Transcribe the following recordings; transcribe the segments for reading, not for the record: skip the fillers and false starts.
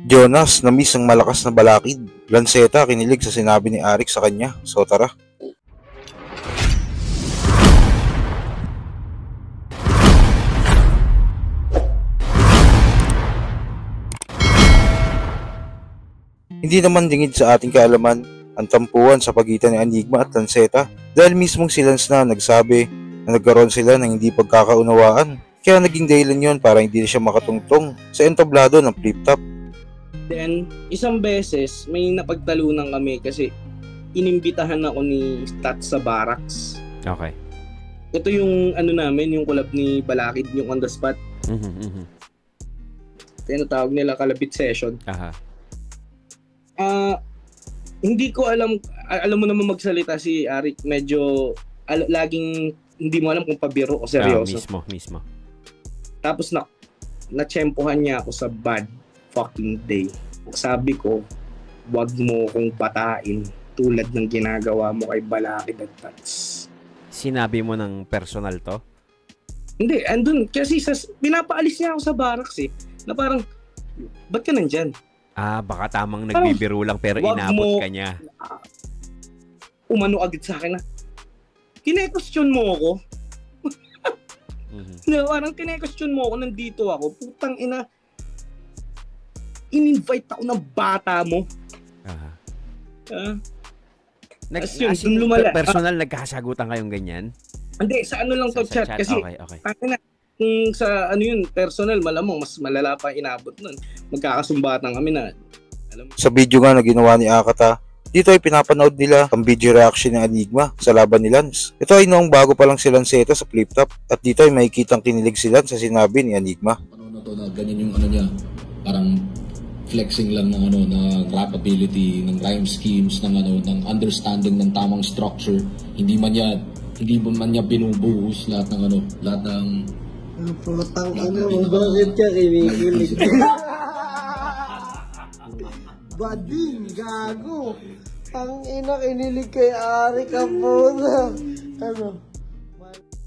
Jonas na-miss ang malakas na balakid. Lanceta kinilig sa sinabi ni Arik sa kanya. So tara. Hindi naman dingid sa ating kaalaman ang tampuhan sa pagitan ni Enigma at Lanceta dahil mismong si Lance na nagsabi na nagkaroon sila ng hindi pagkakaunawaan. Kaya naging dahilan yon para hindi na siya makatungtong sa entablado ng flip-top. Then, isang beses may napagtalunan kami kasi inimbitahan ako ni Stat sa barracks. Okay. Ito yung namin, yung collab ni Balakid, yung on the spot. Tinatawag nila kalabit session. Aha. Hindi ko alam mo naman magsalita si Arik, medyo laging hindi mo alam kung pabiro o seryoso. Mismo. Tapos na-tsempohan niya ako sa bad fucking day. Sabi ko, wag mo kong patain tulad ng ginagawa mo kay Balakid at Tats. Sinabi mo ng personal to? Hindi, andun kasi pinapaalis niya ako sa barracks na parang, ba't ka nandyan? Baka tamang nagbibiro lang pero inabot ka niya. Umano agad sa akin na, kine-question mo ako? Parang kine-question mo ako, nandito ako, putang ina, in-invite ako ng bata mo. Personal nagkakasagutan kayong ganyan? Hindi, sa lang to chat. Kasi, okay. Kung sa personal, malamang mas malala pa inabot nun. Magkakasumbatan kami na. Sa video nga na ginawa ni Akata, dito ay pinapanood nila ang video reaction ng Enigma sa laban ni Lance. Ito ay noong bago pa lang si Lanceta sa flip-top at dito ay makikitang kinilig si Lance sa sinabi ni Enigma. Ano na to na ganyan yung niya, parang flexing lang ng ng rap ability, ng rhyme schemes, ng understanding ng tamang structure. Hindi man niya binubuhos lahat ng putang ina mo, bakit ka kinikilig? Bading, gago. Ang ina, kinilig kay Arik ang puta.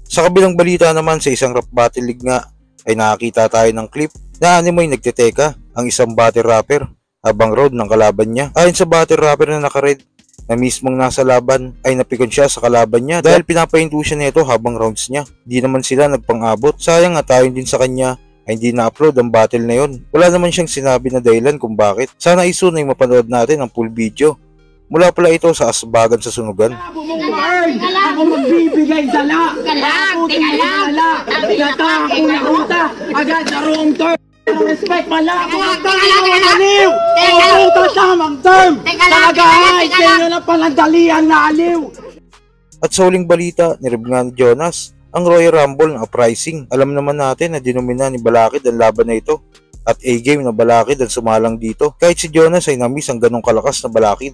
Sa kabilang balita naman, sa isang rap battle league nga ay nakakita tayo ng clip na Animoy nagteteka ang isang battle rapper habang road ng kalaban niya. Ayon sa battle rapper na naka-red na mismong nasa laban ay napikon siya sa kalaban niya dahil pinapahinto siya nito habang rounds niya. Di naman sila nagpang-abot. Sayang at ayon din sa kanya ay hindi na-upload ang battle na yon. Wala naman siyang sinabi na dahilan kung bakit. Sana isun ay mapanood natin ang full video. Mula pala ito sa Asbagan sa Sunugan. Ako magbibigay dala. Teka lang. Tinata ako na uta. Agad sa room turn. Respect pala. Ang tangin na aliw. Ito tamang term. Talaga ay kayo na panandalian na aliw. At sa huling balita, nirib nga ni Jonas ang Royal Rumble ng Uprising. Alam naman natin na dinumina ni Balakid ang laban na ito. At A-game na Balakid ang sumalang dito. Kahit si Jonas ay namiss ang ganong kalakas na Balakid.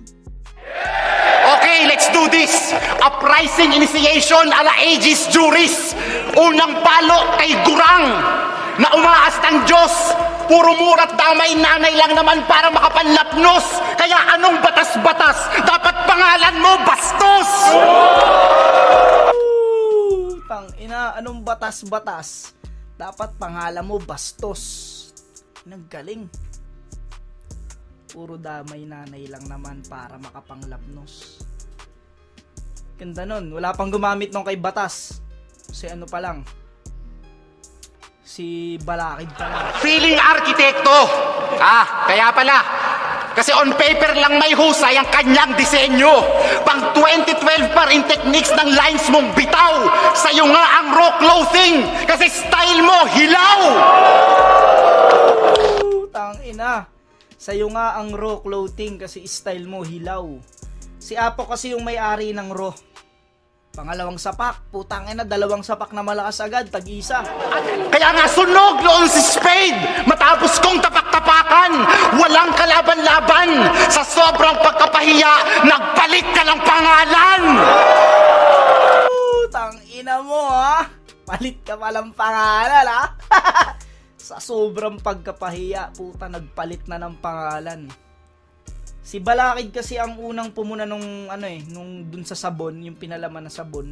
Okay, let's do this. Uprising initiation ala Aegis Juris. Unang palo kay Gurang na umaas ng Diyos. Puro mura't damay nanay lang naman para makapanlapnos. Kaya anong batas-batas? Dapat pangalan mo Bastos. Tangina, anong batas-batas? Dapat pangalan mo Bastos. Naggaling. Puro damay nanay lang naman para makapanglapnos. Ganda nun. Wala pang gumamit nung kay Batas. Si ano pa lang. Si Balakid pa lang. Feeling arkitekto. Kaya pala. Kasi on paper lang may husay ang kanyang disenyo. Pang 2012 pa rin techniques ng lines mong bitaw. Sa'yo nga ang raw clothing. Kasi style mo hilaw. Tangina. Sa'yo nga ang raw clothing kasi style mo hilaw. Si Apo kasi yung may-ari ng raw. Pangalawang sapak, putang ina, dalawang sapak na malakas agad, tag-isa. Kaya nga sunog noon si Spade matapos kong tapak-tapakan. Walang kalaban-laban. Sa sobrang pagkapahiya, nagpalit ka ng pangalan. Tang ina mo ha. Palit ka palang pangalan ha. Sa sobrang pagkapahiya, puta, nagpalit na ng pangalan. Si Balakid kasi ang unang pumuna nung nung dun sa sabon, yung pinalaman na sabon.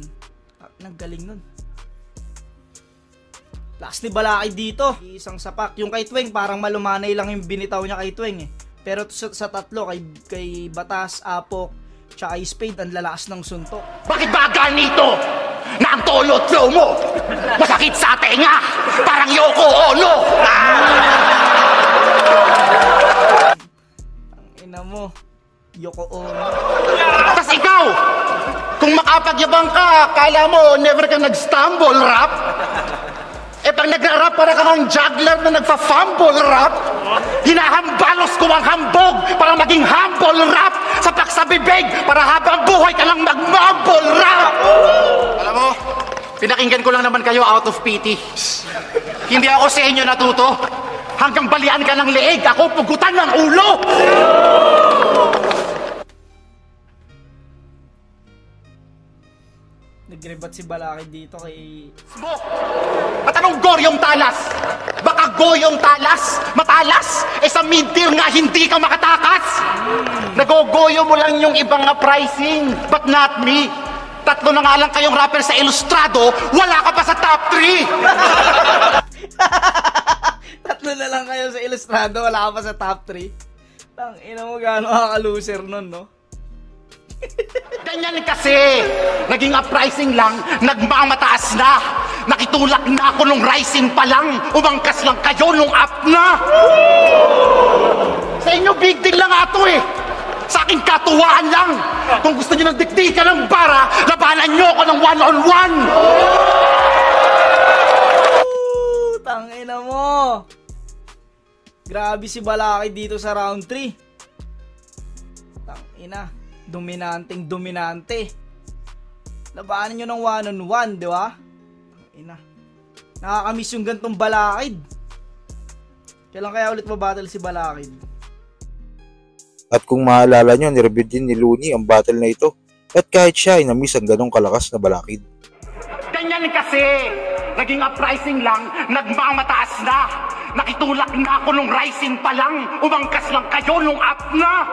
Naggaling nun. Last ni Balakid dito, isang sapak. Yung kay Tweng, parang malumanay lang yung binitaw niya kay Tweng eh. Pero sa tatlo, kay Batas, Apok, tsaka kay Spade, ang lalakas ng suntok. Bakit ba ganito na ang tolo flow mo masakit sa tenga? Parang Yoko Ono! Ang ina mo, Yoko Ono. Tas ikaw, kung makapagyabang ka, kala mo never ka nag-stumble rap? Eh pag nagra-rap, para kang juggler na nagfa-fumble rap. Hinahambalos ko ang hambog para maging humble rap. Sapak sa bibig para habang buhay ka lang mag-mumble rap. Alam mo, pinakinggan ko lang naman kayo out of pity. Hindi ako sa inyo natuto. Hanggang balian ka ng leeg, ako pugutan ng ulo. Nagrebat si Balakid dito kay... At anong goryong talas? Baka goyong talas? Matalas? Eh sa mid-tier nga hindi ka makatakas. Nagogoyo mo lang yung ibang nga pricing, but not me. Tatlo na nga lang kayong rapper sa Ilustrado, wala ka pa sa top 3. Tatlo na lang kayo sa Ilustrado, wala ka pa sa top 3. Tang ina mo, gaano kaka-loser nun, no? Ganyan kasi, naging uprising lang, nagmamataas na. Nakitulak na ako nung rising pa lang, umangkas lang kayo nung up na. Sa inyo, big deal lang ato eh. Sa akin, katuwaan lang. Kung gusto nyo ng diktika ng bara, labanan nyo ako ng one-on-one. Tangina mo. Grabe si Balakid dito sa round 3. Tangina. Dominante. Labanan nyo ng one-on-one, di ba? Ina. Nakakamiss yung gantong Balakid. Kailan kaya ulit mabattle si Balakid? At kung maalala nyo, nireview din ni Looney ang battle na ito. At kahit siya ay na-miss ang ganong kalakas na Balakid. Ganyan kasi, naging uprising lang, nagmamataas na. Nakitulak na ako nung rising pa lang, umangkas lang kayo nung up na.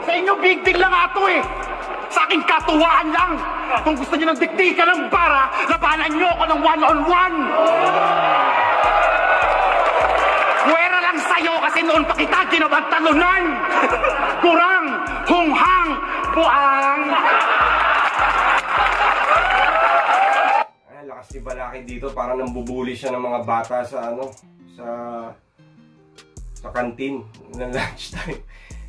Sa inyo, big deal lang ato eh. Sa akin, katuwaan lang. Kung gusto nyo ng diktika ng bara, labanan nyo ako ng one-on-one. Puwera lang sa'yo kasi noon pa kita ginabagtalunan. Kurang, hunghang, buang. Ay, lakas ni Balakid dito. Parang nambubuli siya ng mga bata sa sa kantin ng lunchtime.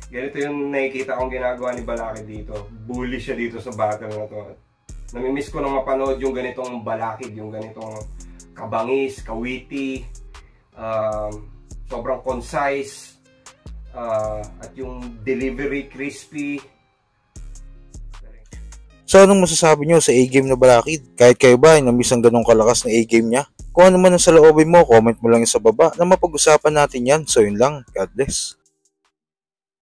Ganito yung nakikita kong ginagawa ni Balakid dito. Bully siya dito sa battle na to. Namimiss ko nang mapanood yung ganitong Balakid, yung ganitong kabangis, kawiti, sobrang concise, at yung delivery crispy. So anong masasabi nyo sa A-game na Balakid? Kahit kayo ba ay na-miss ang ganong kalakas na A-game niya? Kung ano man ang saloobin mo, comment mo lang sa baba na mapag-usapan natin yan. So yun lang. God bless.